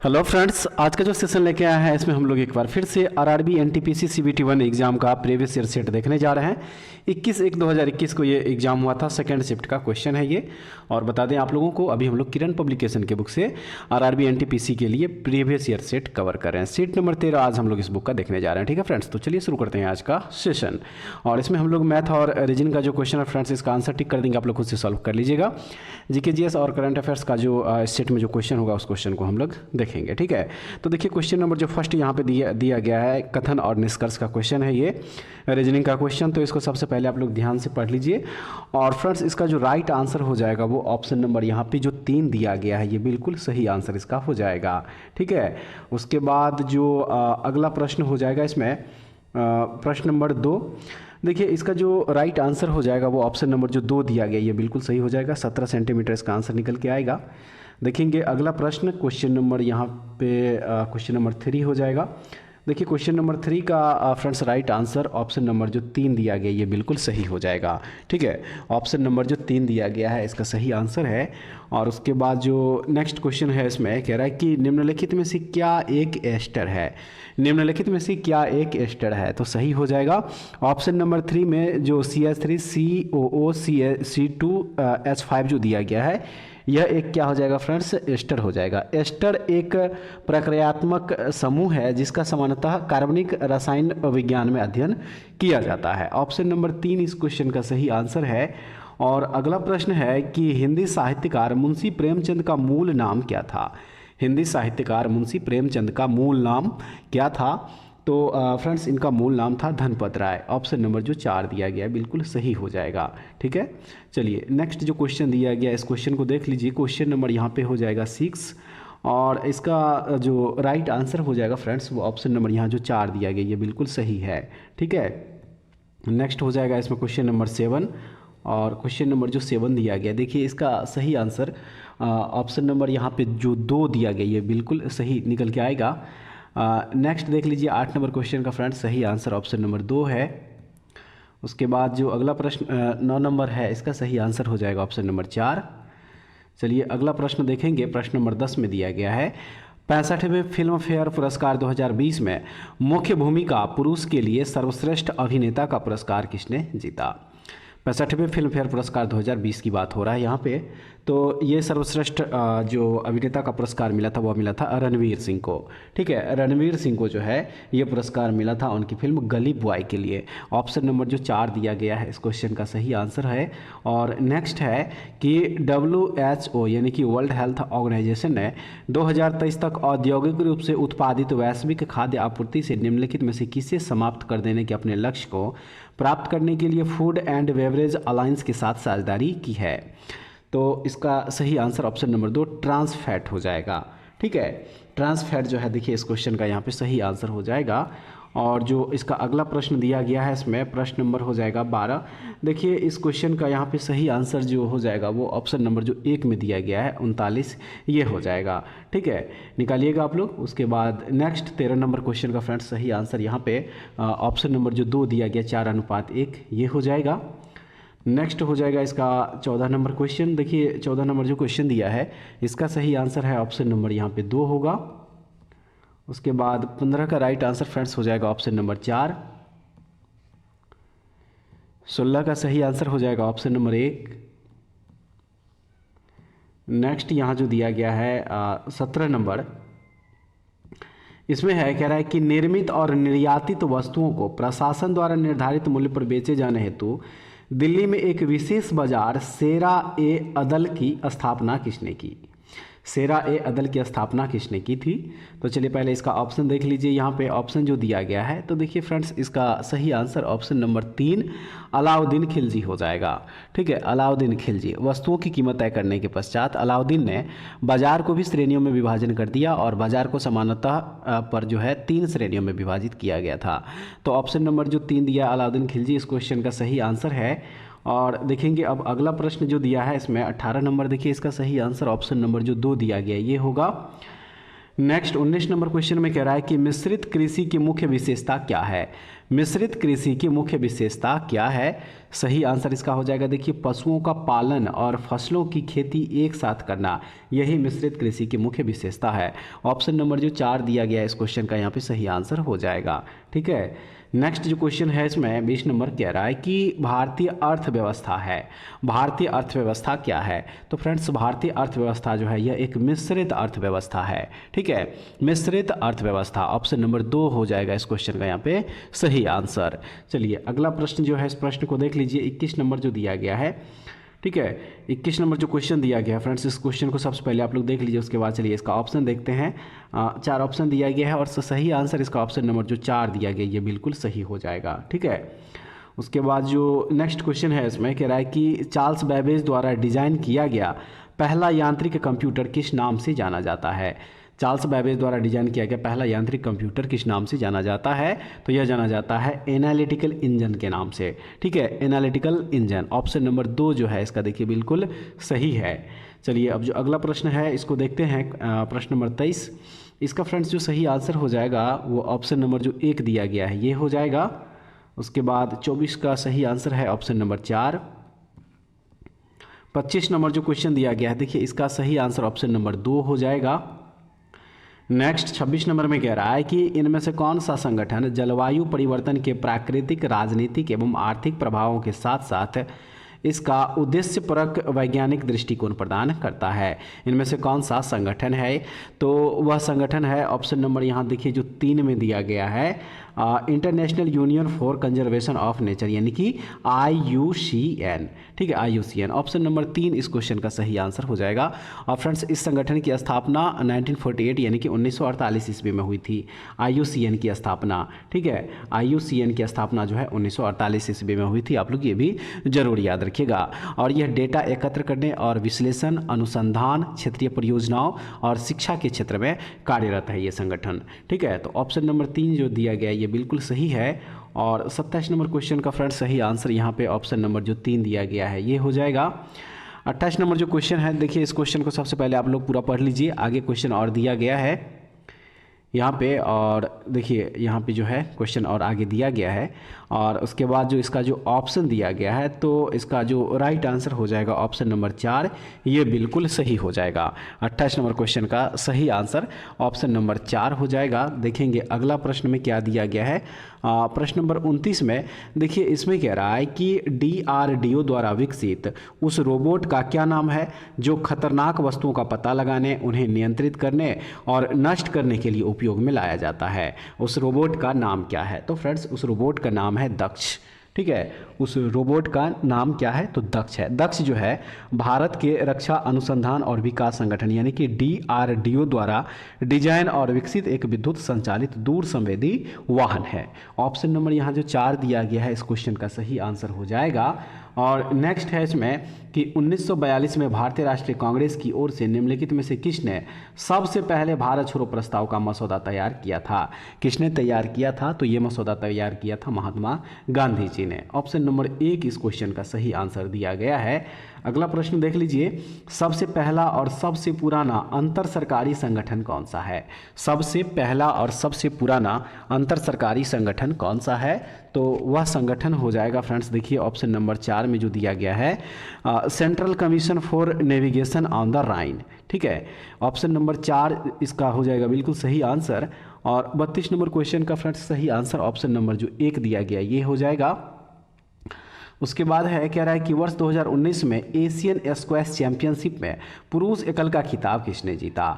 Hello friends, आज का जो सेशन लेके आया है इसमें हम लोग एक बार फिर से आरआरबी एनटीपीसी सीबीटी 1 एग्जाम का प्रीवियस ईयर सेट देखने जा रहे हैं। 21/1/2021 को ये एग्जाम हुआ था, सेकंड शिफ्ट का क्वेश्चन है ये। और बता दें आप लोगों को, अभी हम लोग किरण पब्लिकेशन के बुक से आरआरबी एनटीपीसी के लिए प्रीवियस ईयर सेट कवर कर रहे हैं। सीट नंबर 13 आज हम लोग इस बुक का देखने जा रहे हैं। ठीक है फ्रेंड्स, तो चलिए शुरू करते हैं आज का सेशन। और इसमें हम लोग मैथ और रीजनिंग का जो क्वेश्चन है फ्रेंड्स, इसका आंसर टिक कर देंगे, आप लोग खुद से सॉल्व कर लीजिएगा। जीके जीएस और करंट अफेयर्स का जो सेट में जो क्वेश्चन होगा उस क्वेश्चन को हम लोग देखेंगे। ठीक है, तो देखिए क्वेश्चन नंबर जो फर्स्ट यहाँ पे दिया गया है, कथन और निष्कर्ष का क्वेश्चन है ये, रीजनिंग का क्वेश्चन। तो इसको सबसे पहले आप लोग ध्यान से पढ़ लीजिए। और फ्रेंड्स, इसका जो राइट आंसर हो जाएगा वो ऑप्शन नंबर यहाँ पे जो 3 दिया गया है, ये बिल्कुल सही आंसर इसका हो जाएगा। ठीक है, उसके बाद जो अगला प्रश्न हो जाएगा इसमें प्रश्न नंबर 2। देखिए इसका जो राइट आंसर हो जाएगा वो ऑप्शन नंबर जो 2 दिया गया, ये बिल्कुल सही हो जाएगा। 17 सेंटीमीटर इसका आंसर निकल के आएगा। देखेंगे अगला प्रश्न, क्वेश्चन नंबर यहाँ पे क्वेश्चन नंबर 3 हो जाएगा। देखिए क्वेश्चन नंबर 3 का friends right answer option number जो 3 दिया गया, ये बिल्कुल सही हो जाएगा। ठीक है, ऑप्शन नंबर जो 3 दिया गया है इसका सही आंसर है। और उसके बाद जो नेक्स्ट क्वेश्चन है इसमें कह रहा है कि निम्नलिखित में से क्या एक एस्टर है। निम्नलिखित में से क्या एक एस्टर है, तो सही हो जाएगा ऑप्शन नंबर 3 में जो CH3 COO C2H5 जो दिया गया है, यह एक क्या हो जाएगा फ्रेंड्स, एस्टर हो जाएगा। एस्टर एक प्रक्रियात्मक समूह है जिसका सामान्यतः कार्बनिक रसायन विज्ञान में अध्ययन किया जाता है। ऑप्शन नंबर 3 इस क्वेश्चन का सही आंसर है। और अगला प्रश्न है कि हिंदी साहित्यकार मुंशी प्रेमचंद का मूल नाम क्या था। हिंदी साहित्यकार मुंशी प्रेमचंद का मूल नाम क्या था, तो फ्रेंड्स इनका मूल नाम था धनपत राय। ऑप्शन नंबर जो 4 दिया गया बिल्कुल सही हो जाएगा। ठीक है, चलिए नेक्स्ट जो क्वेश्चन दिया गया इस क्वेश्चन को देख लीजिए। क्वेश्चन नंबर यहाँ पे हो जाएगा 6 और इसका जो राइट आंसर हो जाएगा फ्रेंड्स वो ऑप्शन नंबर यहाँ जो 4 दिया गया, ये बिल्कुल सही है। ठीक है, नेक्स्ट हो जाएगा इसमें क्वेश्चन नंबर 7 और क्वेश्चन नंबर जो 7 दिया गया, देखिए इसका सही आंसर ऑप्शन नंबर यहाँ पे जो 2 दिया गया, ये बिल्कुल सही निकल के आएगा। नेक्स्ट देख लीजिए 8 नंबर क्वेश्चन का फ्रेंड्स सही आंसर ऑप्शन नंबर 2 है। उसके बाद जो अगला प्रश्न 9 नंबर है, इसका सही आंसर हो जाएगा ऑप्शन नंबर 4। चलिए अगला प्रश्न देखेंगे, प्रश्न नंबर 10 में दिया गया है 65वें फिल्म फेयर पुरस्कार 2020 में मुख्य भूमिका पुरुष के लिए सर्वश्रेष्ठ अभिनेता का पुरस्कार किसने जीता। 65वें फिल्म फेयर पुरस्कार 2020 की बात हो रहा है यहाँ पे। तो ये सर्वश्रेष्ठ जो अभिनेता का पुरस्कार मिला था वो मिला था रणवीर सिंह को। ठीक है, रणवीर सिंह को जो है ये पुरस्कार मिला था उनकी फिल्म गली बॉय के लिए। ऑप्शन नंबर जो 4 दिया गया है इस क्वेश्चन का सही आंसर है। और नेक्स्ट है कि WHO यानी कि वर्ल्ड हेल्थ ऑर्गेनाइजेशन ने 2023 तक औद्योगिक रूप से उत्पादित वैश्विक खाद्य आपूर्ति से निम्नलिखित में से किसे समाप्त कर देने के अपने लक्ष्य को प्राप्त करने के लिए फूड एंड बेवरेज अलायंस के साथ साझेदारी की है। तो इसका सही answer option number 2 trans fat हो जाएगा। ठीक है, ट्रांस फैट जो है देखिए इस क्वेश्चन का यहाँ पे सही आंसर हो जाएगा। और जो इसका अगला प्रश्न दिया गया है इसमें प्रश्न नंबर हो जाएगा 12। देखिए इस क्वेश्चन का यहाँ पे सही आंसर जो हो जाएगा वो ऑप्शन नंबर जो 1 में दिया गया है 39, ये हो जाएगा। ठीक है, निकालिएगा आप लोग। उसके बाद नेक्स्ट 13 नंबर क्वेश्चन का फ्रेंड्स सही आंसर यहाँ पे ऑप्शन नंबर जो 2 दिया गया 4:1, ये हो जाएगा। नेक्स्ट हो जाएगा इसका 14 नंबर क्वेश्चन। देखिए 14 नंबर जो क्वेश्चन दिया है इसका सही आंसर है ऑप्शन नंबर यहाँ पे 2 होगा। उसके बाद 15 का राइट आंसर फ्रेंड्स हो जाएगा ऑप्शन नंबर 4। 16 का सही आंसर हो जाएगा ऑप्शन नंबर 1। नेक्स्ट यहाँ जो दिया गया है 17 नंबर, इसमें है कह रहा है कि निर्मित और निर्यातित वस्तुओं को प्रशासन द्वारा निर्धारित मूल्य पर बेचे जाने हेतु दिल्ली में एक विशेष बाजार शेरा-ए-अदल की स्थापना किसने की। शेरा-ए-अदल की स्थापना किसने की थी। तो चलिए पहले इसका ऑप्शन देख लीजिए। यहाँ पे ऑप्शन जो दिया गया है तो देखिए फ्रेंड्स इसका सही answer option number 3 Alauddin Khilji हो जाएगा। ठीक है, अलाउद्दीन खिलजी। वस्तुओं की कीमत तय करने के पश्चात अलाउद्दीन ने बाजार को भी श्रेणियों में विभाजन कर दिया और बाजार को समानता पर जो है 3 श्रेणियों में विभाजित किया गया था। तो ऑप्शन नंबर जो 3 दिया अलाउद्दीन खिलजी, इस क्वेश्चन का सही आंसर है। और देखेंगे अब अगला प्रश्न जो दिया है इसमें 18 नंबर, देखिए इसका सही आंसर ऑप्शन नंबर जो 2 दिया गया ये होगा। नेक्स्ट 19 नंबर क्वेश्चन में कह रहा है कि मिश्रित कृषि की मुख्य विशेषता क्या है। मिश्रित कृषि की मुख्य विशेषता क्या है? सही आंसर इसका हो जाएगा देखिए पशुओं का पालन और फसलों की खेती एक साथ करना, यही मिश्रित कृषि की मुख्य विशेषता है। ऑप्शन नंबर जो 4 दिया गया है इस क्वेश्चन का यहाँ पे सही आंसर हो जाएगा। ठीक है, नेक्स्ट जो क्वेश्चन है इसमें 20 नंबर कह रहा है कि भारतीय अर्थव्यवस्था है। भारतीय अर्थव्यवस्था क्या है? तो फ्रेंड्स भारतीय अर्थव्यवस्था जो है यह एक मिश्रित अर्थव्यवस्था है। ठीक है, मिश्रित अर्थव्यवस्था ऑप्शन नंबर 2 हो जाएगा इस क्वेश्चन का यहाँ पे सही आंसर। चलिए अगला प्रश्न जो है इस प्रश्न को देख लीजिए, 21 नंबर जो दिया गया है। ठीक है, 21 नंबर जो क्वेश्चन दिया गया है फ्रेंड्स, इस क्वेश्चन को सबसे पहले आप लोग देख लीजिए, उसके बाद चलिए इसका ऑप्शन देखते हैं। 4 ऑप्शन दिया गया है और सही आंसर इसका ऑप्शन नंबर जो 4 दिया गया ये बिल्कुल सही हो जाएगा। ठीक है, उसके बाद जो नेक्स्ट क्वेश्चन है इसमें कह रहा है कि चार्ल्स बैबेज द्वारा डिजाइन किया गया पहला यांत्रिक कंप्यूटर किस नाम से जाना जाता है? चार्ल्स बैबेज द्वारा डिजाइन किया गया पहला यांत्रिक कंप्यूटर किस नाम से जाना जाता है? तो यह जाना जाता है एनालिटिकल इंजन के नाम से। ठीक है, एनालिटिकल इंजन ऑप्शन नंबर 2 जो है इसका देखिए बिल्कुल सही है। चलिए अब जो अगला प्रश्न है इसको देखते हैं, प्रश्न नंबर 23। इसका फ्रेंड्स जो सही आंसर हो जाएगा वो ऑप्शन नंबर जो 1 दिया गया है ये हो जाएगा। उसके बाद 24 का सही आंसर है ऑप्शन नंबर 4। 25 नंबर जो क्वेश्चन दिया गया है देखिए इसका सही आंसर ऑप्शन नंबर 2 हो जाएगा। नेक्स्ट 26 नंबर में कह रहा है कि इनमें से कौन सा संगठन जलवायु परिवर्तन के प्राकृतिक, राजनीतिक एवं आर्थिक प्रभावों के साथ साथ इसका उद्देश्यपरक वैज्ञानिक दृष्टिकोण प्रदान करता है? इनमें से कौन सा संगठन है? तो वह संगठन है ऑप्शन नंबर यहाँ देखिए जो 3 में दिया गया है, international union for conservation of nature यानी कि IUCN। ठीक है, IUCN ऑप्शन नंबर 3 इस क्वेश्चन का सही आंसर हो जाएगा। और फ्रेंड्स इस संगठन की स्थापना 1948 यानी कि 1948 ईस्वी में हुई थी, IUCN की स्थापना। ठीक है, IUCN की स्थापना जो है 1948 ईस्वी में हुई थी, आप लोग ये भी जरूर याद रखिएगा। और यह डेटा एकत्र करने और विश्लेषण, अनुसंधान, क्षेत्रीय परियोजनाओं और शिक्षा के क्षेत्र में कार्यरत है ये संगठन। ठीक है, तो ऑप्शन नंबर 3 जो दिया गया ये बिल्कुल सही है। और 27 नंबर क्वेश्चन का फ्रेंड्स सही आंसर यहाँ पे ऑप्शन नंबर जो 3 दिया गया है ये हो जाएगा। 28 नंबर जो क्वेश्चन है देखिए इस क्वेश्चन को सबसे पहले आप लोग पूरा पढ़ लीजिए, आगे क्वेश्चन और दिया गया है यहाँ पे, और देखिए यहाँ पे जो है क्वेश्चन और आगे दिया गया है। और उसके बाद जो इसका जो ऑप्शन दिया गया है तो इसका जो राइट आंसर हो जाएगा ऑप्शन नंबर 4, ये बिल्कुल सही हो जाएगा। 28 नंबर क्वेश्चन का सही आंसर ऑप्शन नंबर 4 हो जाएगा। देखेंगे अगला प्रश्न में क्या दिया गया है। प्रश्न नंबर 29 में देखिए इसमें कह रहा है कि DRDO द्वारा विकसित उस रोबोट का क्या नाम है जो खतरनाक वस्तुओं का पता लगाने, उन्हें नियंत्रित करने और नष्ट करने के लिए उपयोग में लाया जाता है? उस रोबोट का नाम क्या है? तो फ्रेंड्स उस रोबोट का नाम है दक्ष। ठीक है, उस रोबोट का नाम क्या है? तो दक्ष है। दक्ष जो है भारत के रक्षा अनुसंधान और विकास संगठन यानी कि DRDO द्वारा डिजाइन और विकसित एक विद्युत संचालित दूर संवेदी वाहन है। ऑप्शन नंबर यहाँ जो 4 दिया गया है इस क्वेश्चन का सही आंसर हो जाएगा। और नेक्स्ट है इसमें कि 1942 में भारतीय राष्ट्रीय कांग्रेस की ओर से निम्नलिखित में से किसने सबसे पहले भारत छोड़ो प्रस्ताव का मसौदा तैयार किया था? किसने तैयार किया था? तो ये मसौदा तैयार किया था महात्मा गांधी जी ने। ऑप्शन नंबर 1 इस क्वेश्चन का सही आंसर दिया गया है। अगला प्रश्न देख लीजिए, सबसे पहला और सबसे पुराना अंतर सरकारी संगठन कौन सा है? सबसे पहला और सबसे पुराना अंतर सरकारी संगठन कौन सा है? तो वह संगठन हो जाएगा फ्रेंड्स देखिए ऑप्शन नंबर 4 में जो दिया गया है central commission for navigation on the Rhine. ठीक है, ऑप्शन नंबर 4 इसका हो जाएगा बिल्कुल सही आंसर। और 32 नंबर क्वेश्चन का फ्रेंड्स सही आंसर ऑप्शन नंबर जो 1 दिया गया ये हो जाएगा। उसके बाद है कह रहा है कि वर्ष 2019 में एशियन स्क्वैश चैंपियनशिप में पुरुष एकल का खिताब किसने जीता?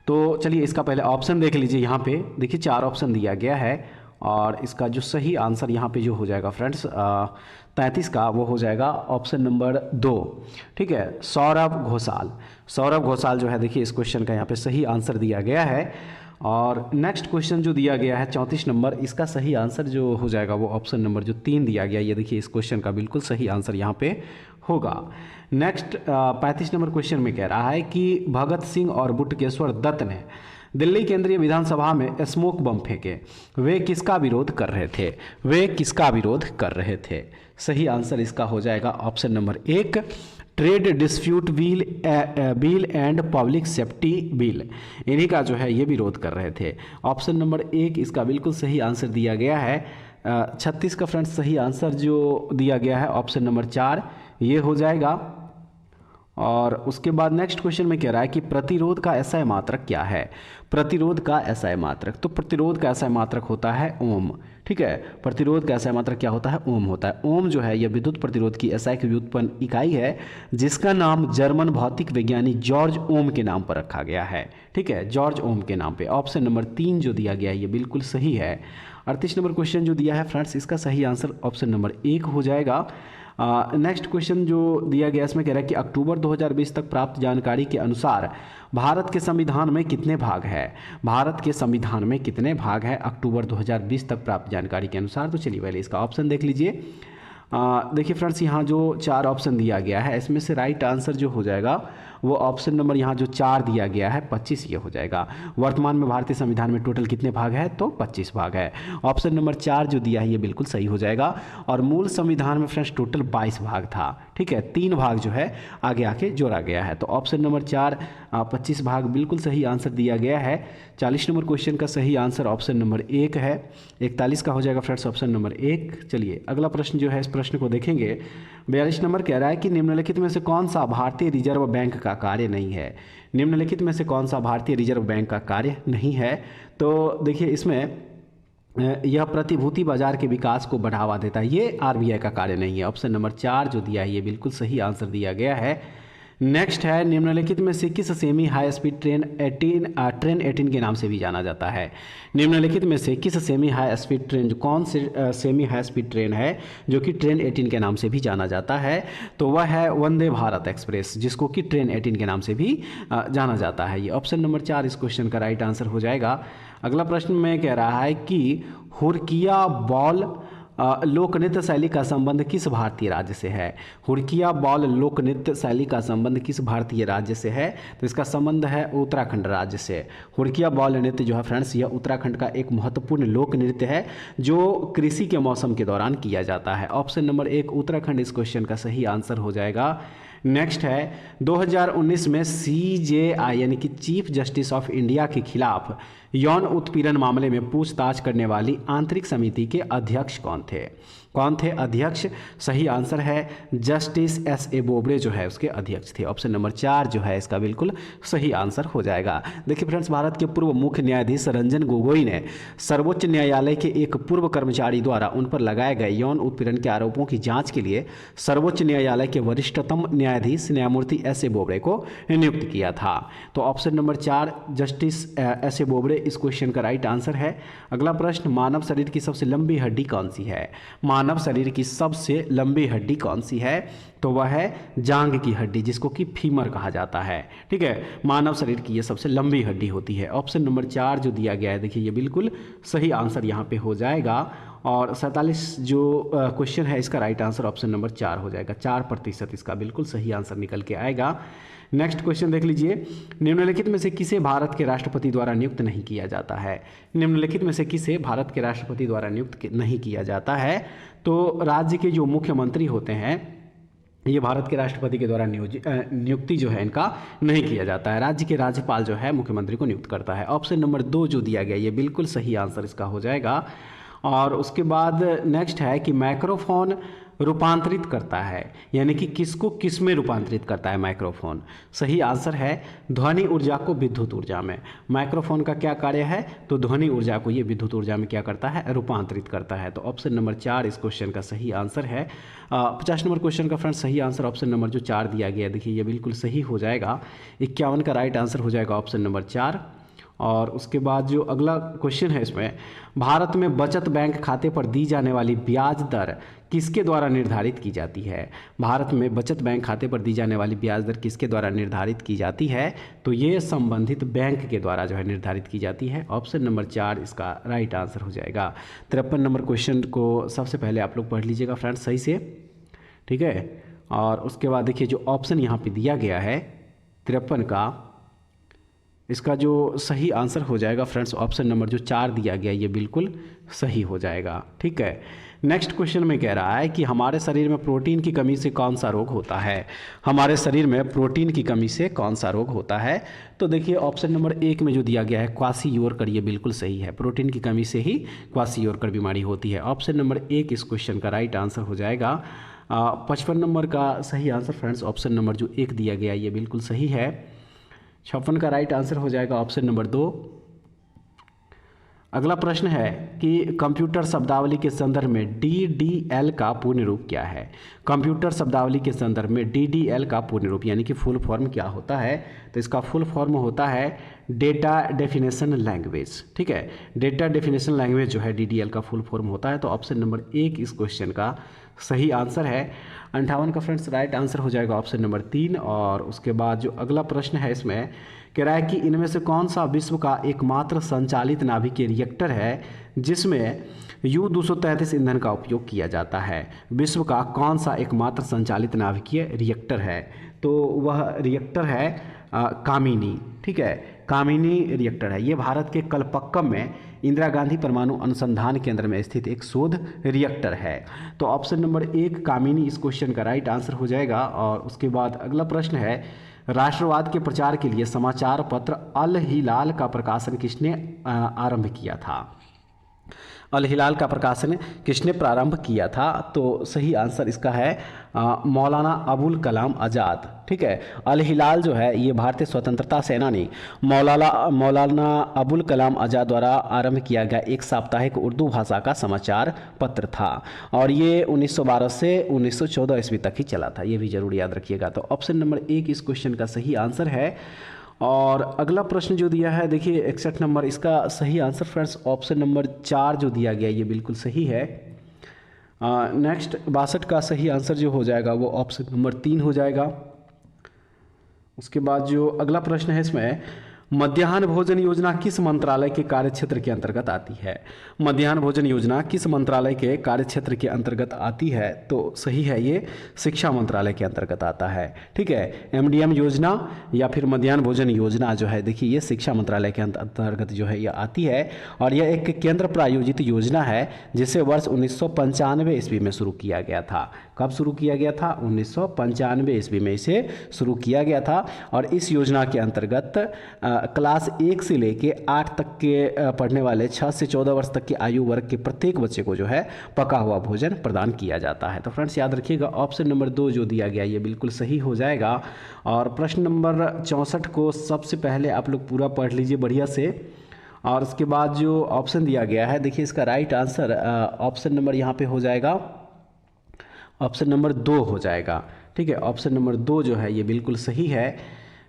तो चलिए इसका पहले ऑप्शन देख लीजिए। यहाँ पे देखिए 4 ऑप्शन दिया गया है और इसका जो सही आंसर यहाँ पे जो हो जाएगा फ्रेंड्स 33 का वो हो जाएगा ऑप्शन नंबर 2। ठीक है, सौरभ घोषाल। सौरभ घोषाल जो है देखिए इस क्वेश्चन का यहाँ पे सही आंसर दिया गया है। और नेक्स्ट क्वेश्चन जो दिया गया है 34 नंबर, इसका सही आंसर जो हो जाएगा वो ऑप्शन नंबर जो 3 दिया गया, ये देखिए इस क्वेश्चन का बिल्कुल सही आंसर यहाँ पे होगा। नेक्स्ट 35 नंबर क्वेश्चन में कह रहा है कि भगत सिंह और बटुकेश्वर दत्त ने दिल्ली केंद्रीय विधानसभा में स्मोक बम फेंके, वे किसका विरोध कर रहे थे? वे किसका विरोध कर रहे थे? सही आंसर इसका हो जाएगा option number 1, trade dispute bill and public safety bill, इन्हीं का जो है ये विरोध कर रहे थे। ऑप्शन नंबर 1 इसका बिल्कुल सही आंसर दिया गया है। 36 का फ्रेंड्स सही आंसर जो दिया गया है ऑप्शन नंबर 4 ये हो जाएगा। और उसके बाद नेक्स्ट क्वेश्चन में कह रहा है कि प्रतिरोध का एसआई मात्रक क्या है। प्रतिरोध का एसआई मात्रक, तो प्रतिरोध का एसआई मात्रक होता है ओम। ठीक है, प्रतिरोध का एसआई मात्रक क्या होता है, ओम होता है। ओम जो है यह विद्युत प्रतिरोध की एसआई की व्युत्पन्न इकाई है, जिसका नाम जर्मन भौतिक वैज्ञानिक जॉर्ज ओम के नाम पर रखा गया है। ठीक है, जॉर्ज ओम के नाम पे। ऑप्शन नंबर 3 जो दिया गया है ये बिल्कुल सही है। 38 नंबर क्वेश्चन जो दिया है फ्रेंड्स, इसका सही आंसर ऑप्शन नंबर 1 हो जाएगा। नेक्स्ट क्वेश्चन जो दिया गया इसमें कह रहा है कि अक्टूबर 2020 तक प्राप्त जानकारी के अनुसार भारत के संविधान में कितने भाग है। भारत के संविधान में कितने भाग है अक्टूबर 2020 तक प्राप्त जानकारी के अनुसार। तो चलिए पहले इसका ऑप्शन देख लीजिए। देखिए फ्रेंड्स, यहाँ जो 4 ऑप्शन दिया गया है इसमें से राइट आंसर जो हो जाएगा वो ऑप्शन नंबर यहाँ जो 4 दिया गया है 25 ये हो जाएगा। वर्तमान में भारतीय संविधान में टोटल कितने भाग है, तो 25 भाग है। ऑप्शन नंबर 4 जो दिया है ये बिल्कुल सही हो जाएगा। और मूल संविधान में फ्रेंड्स टोटल 22 भाग था। ठीक है, 3 भाग जो है आगे आके जोड़ा गया है। तो ऑप्शन नंबर 4 25 भाग बिल्कुल सही आंसर दिया गया है। 40 नंबर क्वेश्चन का सही आंसर ऑप्शन नंबर 1 है। 41 का हो जाएगा फ्रेंड्स ऑप्शन नंबर 1। चलिए अगला प्रश्न जो है इस प्रश्न को देखेंगे। 42 नंबर कह रहा है कि निम्नलिखित में से कौन सा भारतीय रिजर्व बैंक का कार्य नहीं है। निम्नलिखित में से कौन सा भारतीय रिजर्व बैंक का कार्य नहीं है। तो देखिए इसमें यह प्रतिभूति बाजार के विकास को बढ़ावा देता है, ये आरबीआई का कार्य नहीं है। ऑप्शन नंबर 4 जो दिया है ये बिल्कुल सही आंसर दिया गया है। नेक्स्ट है, निम्नलिखित में से किस सेमी हाई स्पीड ट्रेन 18 के नाम से भी जाना जाता है। निम्नलिखित में से किस सेमी हाई स्पीड ट्रेन, जो कौन से सेमी हाई स्पीड ट्रेन है जो कि ट्रेन 18 के नाम से भी जाना जाता है, तो वह है वंदे भारत एक्सप्रेस, जिसको कि ट्रेन 18 के नाम से भी जाना जाता है। ये ऑप्शन नंबर 4 इस क्वेश्चन का राइट आंसर हो जाएगा। अगला प्रश्न में कह रहा है कि हुरकिया बॉल लोक नृत्य शैली का संबंध किस भारतीय राज्य से है। हुरकिया बॉल लोक नृत्य शैली का संबंध किस भारतीय राज्य से है, तो इसका संबंध है उत्तराखंड राज्य से। हुरकिया बॉल नृत्य जो है फ्रेंड्स यह उत्तराखंड का एक महत्वपूर्ण लोक नृत्य है जो कृषि के मौसम के दौरान किया जाता है। ऑप्शन नंबर 1 उत्तराखंड इस क्वेश्चन का सही आंसर हो जाएगा। नेक्स्ट है, 2019 में CJI यानी कि चीफ जस्टिस ऑफ इंडिया के खिलाफ यौन उत्पीड़न मामले में पूछताछ करने वाली आंतरिक समिति के अध्यक्ष कौन थे। कौन थे अध्यक्ष, सही आंसर है जस्टिस SA बोबड़े जो है उसके अध्यक्ष थे। ऑप्शन नंबर 4 जो है इसका बिल्कुल सही आंसर हो जाएगा। देखिए फ्रेंड्स, भारत के पूर्व मुख्य न्यायाधीश रंजन गोगोई ने सर्वोच्च न्यायालय के एक पूर्व कर्मचारी द्वारा उन पर लगाए गए यौन उत्पीड़न के आरोपों की जांच के लिए सर्वोच्च न्यायालय के वरिष्ठतम न्यायाधीश न्यायमूर्ति SA बोबड़े को नियुक्त किया था। तो option number 4 justice SA Bobde इस क्वेश्चन का राइट आंसर है। अगला प्रश्न, मानव शरीर की सबसे लंबी हड्डी कौन सी है। मानव शरीर की सबसे लंबी हड्डी कौन सी है, तो वह है जांघ की हड्डी, जिसको कि फीमर कहा जाता है। ठीक है, मानव शरीर की ये सबसे लंबी हड्डी होती है। ऑप्शन नंबर 4 जो दिया गया है देखिए ये बिल्कुल सही आंसर यहाँ पे हो जाएगा। और 47 जो क्वेश्चन है इसका राइट आंसर ऑप्शन नंबर 4 हो जाएगा। 4% इसका बिल्कुल सही आंसर निकल के आएगा। नेक्स्ट क्वेश्चन देख लीजिए, निम्नलिखित में से किसे भारत के राष्ट्रपति द्वारा नियुक्त नहीं किया जाता है। निम्नलिखित में से किसे भारत के राष्ट्रपति द्वारा नियुक्त नहीं किया जाता है, तो राज्य के जो मुख्यमंत्री होते हैं ये भारत के राष्ट्रपति के द्वारा नियुक्ति जो है इनका नहीं किया जाता है। राज्य के राज्यपाल जो है मुख्यमंत्री को नियुक्त करता है। ऑप्शन नंबर 2 जो दिया गया ये बिल्कुल सही आंसर इसका हो जाएगा। और उसके बाद नेक्स्ट है कि माइक्रोफोन रूपांतरित करता है, यानी कि किसको किस में रूपांतरित करता है माइक्रोफोन। सही आंसर है ध्वनि ऊर्जा को विद्युत ऊर्जा में। माइक्रोफोन का क्या कार्य है, तो ध्वनि ऊर्जा को ये विद्युत ऊर्जा में क्या करता है, रूपांतरित करता है। तो ऑप्शन नंबर 4 इस क्वेश्चन का सही आंसर है। 50 नंबर क्वेश्चन का फ्रेंड सही आंसर ऑप्शन नंबर जो 4 दिया गया है देखिए ये बिल्कुल सही हो जाएगा। 51 का राइट आंसर हो जाएगा ऑप्शन नंबर 4। और उसके बाद जो अगला क्वेश्चन है इसमें, भारत में बचत बैंक खाते पर दी जाने वाली ब्याज दर किसके द्वारा निर्धारित की जाती है। भारत में बचत बैंक खाते पर दी जाने वाली ब्याज दर किसके द्वारा निर्धारित की जाती है, तो ये संबंधित बैंक के द्वारा जो है निर्धारित की जाती है। ऑप्शन नंबर 4 इसका राइट आंसर हो जाएगा। 53 नंबर क्वेश्चन को सबसे पहले आप लोग पढ़ लीजिएगा फ्रेंड्स सही से, ठीक है। और उसके बाद देखिए जो ऑप्शन यहाँ पे दिया गया है 53 का, इसका जो सही आंसर हो जाएगा फ्रेंड्स ऑप्शन नंबर जो 4 दिया गया ये बिल्कुल सही हो जाएगा। ठीक है, नेक्स्ट क्वेश्चन में कह रहा है कि हमारे शरीर में प्रोटीन की कमी से कौन सा रोग होता है। हमारे शरीर में प्रोटीन की कमी से कौन सा रोग होता है। तो देखिए ऑप्शन नंबर 1 में जो दिया गया है क्वासियोरकर, ये बिल्कुल सही है। प्रोटीन की कमी से ही क्वासियोरकर बीमारी होती है। ऑप्शन नंबर 1 इस क्वेश्चन का राइट आंसर हो जाएगा। 55 नंबर का सही आंसर फ्रेंड्स ऑप्शन नंबर जो 1 दिया गया ये बिल्कुल सही है। 56 का राइट आंसर हो जाएगा ऑप्शन नंबर 2। अगला प्रश्न है कि कंप्यूटर शब्दावली के संदर्भ में DDL का पूर्ण रूप क्या है। कंप्यूटर शब्दावली के संदर्भ में DDL का पूर्ण रूप यानी कि फुल फॉर्म क्या होता है। तो इसका फुल फॉर्म होता है डेटा डेफिनेशन लैंग्वेज। ठीक है, डेटा डेफिनेशन लैंग्वेज जो है DDL का फुल फॉर्म होता है। तो ऑप्शन नंबर 1 इस क्वेश्चन का सही आंसर है। 58 का फ्रेंड्स राइट आंसर हो जाएगा ऑप्शन नंबर 3। और उसके बाद जो अगला प्रश्न है इसमें कह रहा है कि इनमें से कौन सा विश्व का एकमात्र संचालित नाभिकीय रिएक्टर है जिसमें U-233 ईंधन का उपयोग किया जाता है। विश्व का कौन सा एकमात्र संचालित नाभिकीय रिएक्टर है। तो वह रिएक्टर है कामिनी। ठीक है, कामिनी रिएक्टर है। ये भारत के कलपक्कम में इंदिरा गांधी परमाणु अनुसंधान केंद्र में स्थित एक शोध रिएक्टर है। तो ऑप्शन नंबर 1 कामिनी इस क्वेश्चन का राइट आंसर हो जाएगा। और उसके बाद अगला प्रश्न है राष्ट्रवाद के प्रचार के लिए समाचार पत्र अल हिलाल का प्रकाशन किसने आरंभ किया था। अल हिलाल का प्रकाशन किसने प्रारंभ किया था। तो सही आंसर इसका है मौलाना अबुल कलाम आज़ाद। ठीक है, अल हिलाल जो है ये भारतीय स्वतंत्रता सेनानी मौलाना अबुल कलाम आज़ाद द्वारा आरंभ किया गया एक साप्ताहिक उर्दू भाषा का समाचार पत्र था और ये 1912 से 1914 ईस्वी तक ही चला था। ये भी जरूर याद रखिएगा। तो ऑप्शन नंबर 1 इस क्वेश्चन का सही आंसर है। और अगला प्रश्न जो दिया है देखिए 61 नंबर, इसका सही आंसर फ्रेंड्स ऑप्शन नंबर 4 जो दिया गया ये बिल्कुल सही है। नेक्स्ट 62 का सही आंसर जो हो जाएगा वो ऑप्शन नंबर 3 हो जाएगा। उसके बाद जो अगला प्रश्न है इसमें मध्याह्न भोजन योजना किस मंत्रालय के कार्यक्षेत्र के अंतर्गत आती है। मध्याह्न भोजन योजना किस मंत्रालय के कार्यक्षेत्र के अंतर्गत आती है। तो सही है ये शिक्षा मंत्रालय के अंतर्गत आता है। ठीक है, MDM योजना या फिर मध्याह्न भोजन योजना जो है देखिए ये शिक्षा मंत्रालय के अंतर्गत जो है ये आती है और यह एक केंद्र प्रायोजित योजना है जिसे वर्ष 1995 ईस्वी में शुरू किया गया था। कब शुरू किया गया था? 1995 ईस्वी में इसे शुरू किया गया था। और इस योजना के अंतर्गत क्लास 1 से लेके 8 तक के पढ़ने वाले 6 से 14 वर्ष तक की आयु वर्ग के प्रत्येक बच्चे को जो है पका हुआ भोजन प्रदान किया जाता है। तो फ्रेंड्स याद रखिएगा ऑप्शन नंबर 2 जो दिया गया ये बिल्कुल सही हो जाएगा। और प्रश्न नंबर 64 को सबसे पहले आप लोग पूरा पढ़ लीजिए बढ़िया से। और उसके बाद जो ऑप्शन दिया गया है देखिए इसका राइट आंसर ऑप्शन नंबर यहाँ पे हो जाएगा, ऑप्शन नंबर 2 हो जाएगा। ठीक है, ऑप्शन नंबर 2 जो है ये बिल्कुल सही है।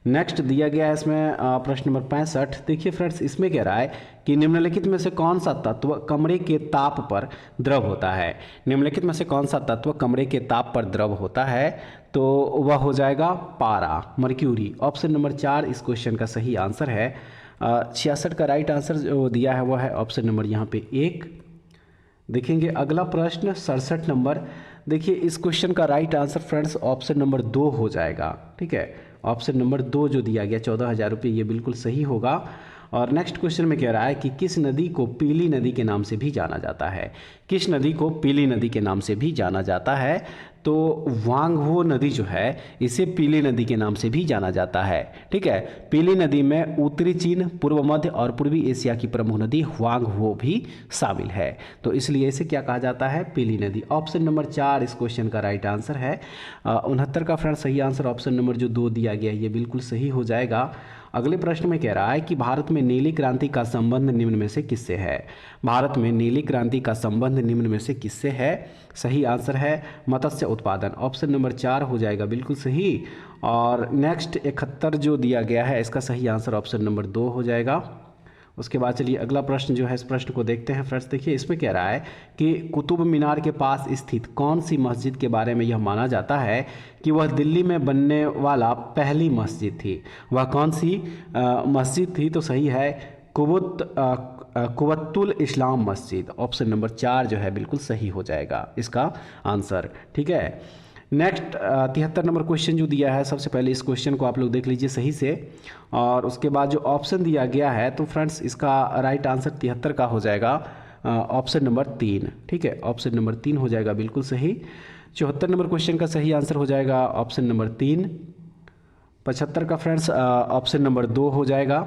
नेक्स्ट दिया गया है इसमें प्रश्न नंबर 65। देखिए फ्रेंड्स इसमें कह रहा है कि निम्नलिखित में से कौन सा तत्व कमरे के ताप पर द्रव होता है। निम्नलिखित में से कौन सा तत्व कमरे के ताप पर द्रव होता है। तो वह हो जाएगा पारा, मर्क्यूरी। ऑप्शन नंबर 4 इस क्वेश्चन का सही आंसर है। 66 का राइट आंसर जो दिया है वह है ऑप्शन नंबर यहाँ पे 1। देखेंगे अगला प्रश्न 67 नंबर। देखिए इस क्वेश्चन का right answer friends option number 2 हो जाएगा। ठीक है, ऑप्शन नंबर 2 जो दिया गया 14,000 रुपये ये बिल्कुल सही होगा। और नेक्स्ट क्वेश्चन में कह रहा है कि किस नदी को पीली नदी के नाम से भी जाना जाता है। किस नदी को पीली नदी के नाम से भी जाना जाता है। तो वांगहो नदी जो है इसे पीली नदी के नाम से भी जाना जाता है। ठीक है, पीली नदी में उत्तरी चीन, पूर्व मध्य और पूर्वी एशिया की प्रमुख नदी वांगहो भी शामिल है। तो इसलिए इसे क्या कहा जाता है? पीली नदी। ऑप्शन नंबर 4 इस क्वेश्चन का राइट आंसर है। 69 का फ्रेंड सही आंसर ऑप्शन नंबर जो 2 दिया गया ये बिल्कुल सही हो जाएगा। अगले प्रश्न में कह रहा है कि भारत में नीली क्रांति का संबंध निम्न में से किससे है। भारत में नीली क्रांति का संबंध निम्न में से किससे है। सही आंसर है मत्स्य उत्पादन। ऑप्शन नंबर 4 हो जाएगा बिल्कुल सही। और नेक्स्ट 71 जो दिया गया है इसका सही आंसर ऑप्शन नंबर 2 हो जाएगा। उसके बाद चलिए अगला प्रश्न जो है इस प्रश्न को देखते हैं फ्रेंड्स। देखिए इसमें कह रहा है कि कुतुब मीनार के पास स्थित कौन सी मस्जिद के बारे में यह माना जाता है कि वह दिल्ली में बनने वाला पहली मस्जिद थी। वह कौन सी मस्जिद थी? तो सही है कुवत्तुल इस्लाम मस्जिद। ऑप्शन नंबर 4 जो है बिल्कुल सही हो जाएगा इसका आंसर। ठीक है, नेक्स्ट 73 नंबर क्वेश्चन जो दिया है, सबसे पहले इस क्वेश्चन को आप लोग देख लीजिए सही से, और उसके बाद जो ऑप्शन दिया गया है तो फ्रेंड्स इसका राइट आंसर 73 का हो जाएगा ऑप्शन नंबर 3। ठीक है, ऑप्शन नंबर 3 हो जाएगा बिल्कुल सही। 74 नंबर क्वेश्चन का सही आंसर हो जाएगा ऑप्शन नंबर 3। 75 का फ्रेंड्स ऑप्शन नंबर 2 हो जाएगा।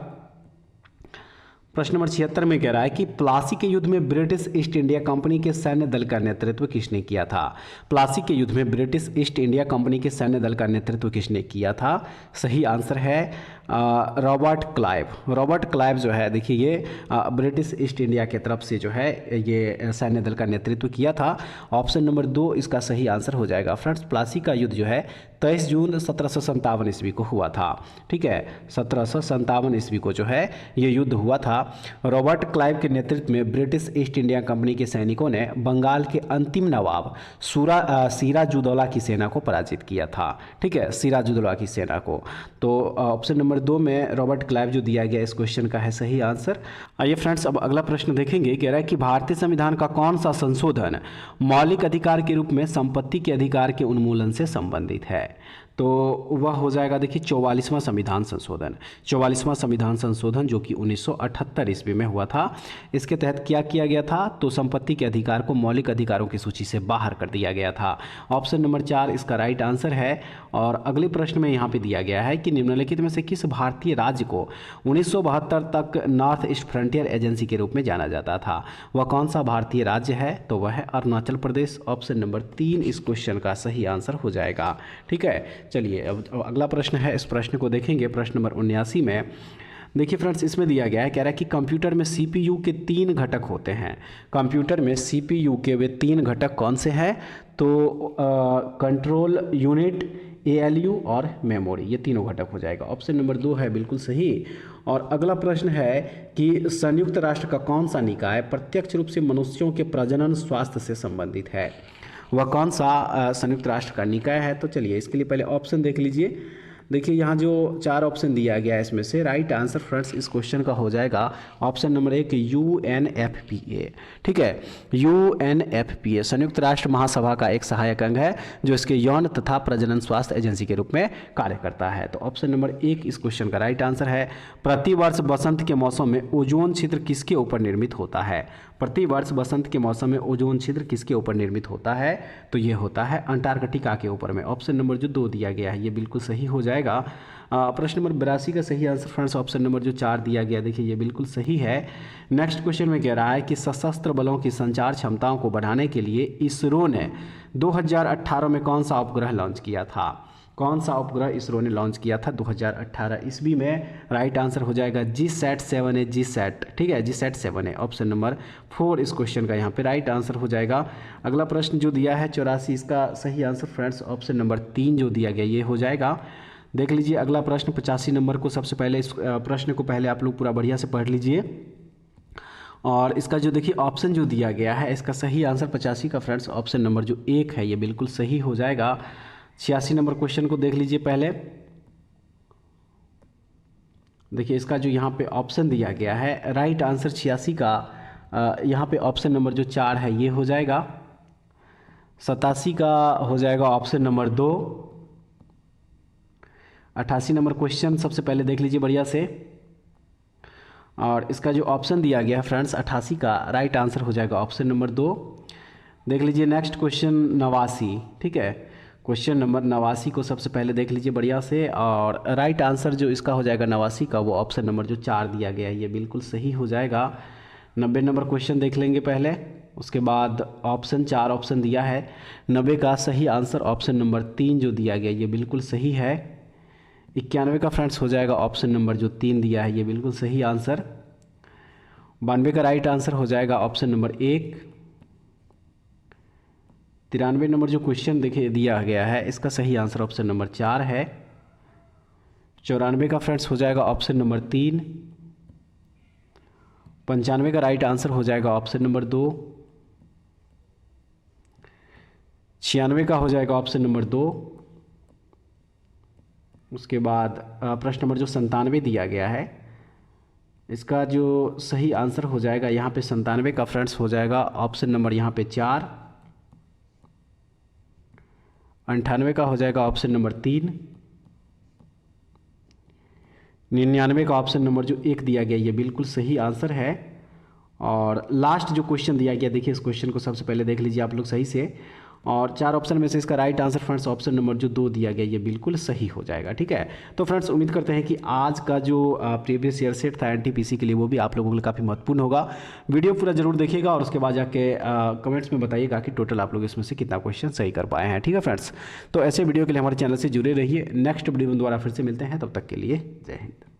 प्रश्न नंबर 76 में कह रहा है कि प्लासी के युद्ध में ब्रिटिश ईस्ट इंडिया कंपनी के सैन्य दल का नेतृत्व किसने किया था। प्लासी के युद्ध में ब्रिटिश ईस्ट इंडिया कंपनी के सैन्य दल का नेतृत्व किसने किया था। सही आंसर है रॉबर्ट क्लाइव। रॉबर्ट क्लाइव जो है देखिए ये ब्रिटिश ईस्ट इंडिया के तरफ से जो है ये सैन्य दल का नेतृत्व किया था। ऑप्शन नंबर 2 इसका सही आंसर हो जाएगा। फ्रेंड्स प्लासी का युद्ध जो है 23 जून 1757 ईस्वी को हुआ था। ठीक है, 1757 ईस्वी को जो है ये युद्ध हुआ था। रॉबर्ट क्लाइव के नेतृत्व में ब्रिटिश ईस्ट इंडिया कंपनी के सैनिकों ने बंगाल के अंतिम नवाब सिराजुद्दौला की सेना को पराजित किया था। ठीक है, सिराजुद्दौला की सेना को। तो ऑप्शन नंबर 2 में रॉबर्ट क्लाइव जो दिया गया इस क्वेश्चन का है सही आंसर। आइए फ्रेंड्स अब अगला प्रश्न देखेंगे। कह रहा है कि भारतीय संविधान का कौन सा संशोधन मौलिक अधिकार के रूप में संपत्ति के अधिकार के उन्मूलन से संबंधित है। तो वह हो जाएगा देखिए 44वां संविधान संशोधन। 44वां संविधान संशोधन जो कि 1978 ईस्वी में हुआ था। इसके तहत क्या किया गया था, तो संपत्ति के अधिकार को मौलिक अधिकारों की सूची से बाहर कर दिया गया था। ऑप्शन नंबर 4 इसका राइट आंसर है। और अगले प्रश्न में यहाँ पे दिया गया है कि निम्नलिखित में से किस भारतीय राज्य को 1972 तक नॉर्थ ईस्ट फ्रंटियर एजेंसी के रूप में जाना जाता था। वह कौन सा भारतीय राज्य है, तो वह है अरुणाचल प्रदेश। ऑप्शन नंबर 3 इस क्वेश्चन का सही आंसर हो जाएगा। ठीक है, चलिए अब अगला प्रश्न है, इस प्रश्न को देखेंगे। प्रश्न नंबर 79 में देखिए फ्रेंड्स इसमें दिया गया है, कह रहा है कि कंप्यूटर में सीपीयू के 3 घटक होते हैं। कंप्यूटर में सीपीयू के वे 3 घटक कौन से हैं, तो कंट्रोल यूनिट, एएलयू और मेमोरी, ये तीनों घटक हो जाएगा। ऑप्शन नंबर 2 है बिल्कुल सही। और अगला प्रश्न है कि संयुक्त राष्ट्र का कौन सा निकाय प्रत्यक्ष रूप से मनुष्यों के प्रजनन स्वास्थ्य से संबंधित है। वह कौन सा संयुक्त राष्ट्र का निकाय है। तो चलिए इसके लिए पहले ऑप्शन देख लीजिए। देखिए यहाँ जो 4 ऑप्शन दिया गया है इसमें से राइट आंसर फ्रेंड्स इस क्वेश्चन का हो जाएगा ऑप्शन नंबर 1 UNFPA। ठीक है, UNFPA संयुक्त राष्ट्र महासभा का एक सहायक अंग है जो इसके यौन तथा प्रजनन स्वास्थ्य एजेंसी के रूप में कार्य करता है। तो ऑप्शन नंबर 1 इस क्वेश्चन का राइट आंसर है। प्रतिवर्ष बसंत के मौसम में ओजोन छिद्र किसके ऊपर निर्मित होता है। प्रतिवर्ष बसंत के मौसम में ओजोन छिद्र किसके ऊपर निर्मित होता है, तो ये होता है अंटार्कटिका के ऊपर में। ऑप्शन नंबर जो 2 दिया गया है ये बिल्कुल सही हो जाएगा। प्रश्न नंबर 82 का सही आंसर फ्रेंड्स ऑप्शन नंबर जो 4 दिया गया, देखिए ये बिल्कुल सही है। नेक्स्ट क्वेश्चन में कह रहा है कि सशस्त्र बलों की संचार क्षमताओं को बढ़ाने के लिए इसरो ने 2018 में कौन सा उपग्रह लॉन्च किया था। कौन सा उपग्रह इसरो ने लॉन्च किया था 2018 ईस्वी में। राइट आंसर हो जाएगा GSAT-7A। GSAT, ठीक है, GSAT-7A ऑप्शन नंबर 4 इस क्वेश्चन का यहाँ पे राइट आंसर हो जाएगा। अगला प्रश्न जो दिया है 84, इसका सही आंसर फ्रेंड्स ऑप्शन नंबर 3 जो दिया गया ये हो जाएगा। देख लीजिए अगला प्रश्न 85 नंबर को। सबसे पहले इस प्रश्न को पहले आप लोग पूरा बढ़िया से पढ़ लीजिए। और इसका जो देखिए ऑप्शन जो दिया गया है इसका सही आंसर 85 का फ्रेंड्स ऑप्शन नंबर जो 1 है ये बिल्कुल सही हो जाएगा। 86 नंबर क्वेश्चन को देख लीजिए पहले। देखिए इसका जो यहाँ पे ऑप्शन दिया गया है राइट आंसर 86 का यहाँ पे ऑप्शन नंबर जो 4 है ये हो जाएगा। 87 का हो जाएगा ऑप्शन नंबर 2। 88 नंबर क्वेश्चन सबसे पहले देख लीजिए बढ़िया से। और इसका जो ऑप्शन दिया गया है फ्रेंड्स 88 का राइट आंसर हो जाएगा ऑप्शन नंबर 2। देख लीजिए नेक्स्ट क्वेश्चन 89। ठीक है, क्वेश्चन नंबर 89 को सबसे पहले देख लीजिए बढ़िया से। और राइट आंसर जो इसका हो जाएगा 89 का वो ऑप्शन नंबर जो 4 दिया गया है ये बिल्कुल सही हो जाएगा। 90 नंबर क्वेश्चन देख लेंगे पहले, उसके बाद ऑप्शन 4 ऑप्शन दिया है। 90 का सही आंसर ऑप्शन नंबर 3 जो दिया गया ये बिल्कुल सही है। 91 का फ्रेंड्स हो जाएगा ऑप्शन नंबर जो 3 दिया है ये बिल्कुल सही आंसर। 92 का राइट आंसर हो जाएगा ऑप्शन नंबर 1। 93 नंबर जो क्वेश्चन देखिए दिया गया है इसका सही आंसर ऑप्शन नंबर 4 है। 94 का फ्रेंड्स हो जाएगा ऑप्शन नंबर 3। 95 का राइट आंसर हो जाएगा ऑप्शन नंबर 2। 96 का हो जाएगा ऑप्शन नंबर 2। उसके बाद प्रश्न नंबर जो 97 दिया गया है इसका जो सही आंसर हो जाएगा यहाँ पे 97 का फ्रेंड्स हो जाएगा ऑप्शन नंबर यहाँ पे 4। 98 का हो जाएगा ऑप्शन नंबर 3। 99 का ऑप्शन नंबर जो 1 दिया गया ये बिल्कुल सही आंसर है। और लास्ट जो क्वेश्चन दिया गया, देखिए इस क्वेश्चन को सबसे पहले देख लीजिए आप लोग सही से। और 4 ऑप्शन में से इसका right answer friends option number जो 2 दिया गया ये बिल्कुल सही हो जाएगा। ठीक है, तो फ्रेंड्स उम्मीद करते हैं कि आज का जो प्रीवियस ईयर सेट था एनटीपीसी के लिए वो भी आप लोगों के लिए काफ़ी महत्वपूर्ण होगा। वीडियो पूरा जरूर देखिएगा और उसके बाद जाके कमेंट्स में बताइएगा कि टोटल आप लोग इसमें से कितना क्वेश्चन सही कर पाए हैं। ठीक है फ्रेंड्स, तो ऐसे वीडियो के लिए हमारे चैनल से जुड़े रहिए। नेक्स्ट वीडियो में दोबारा फिर से मिलते हैं, तब तक के लिए जय हिंद।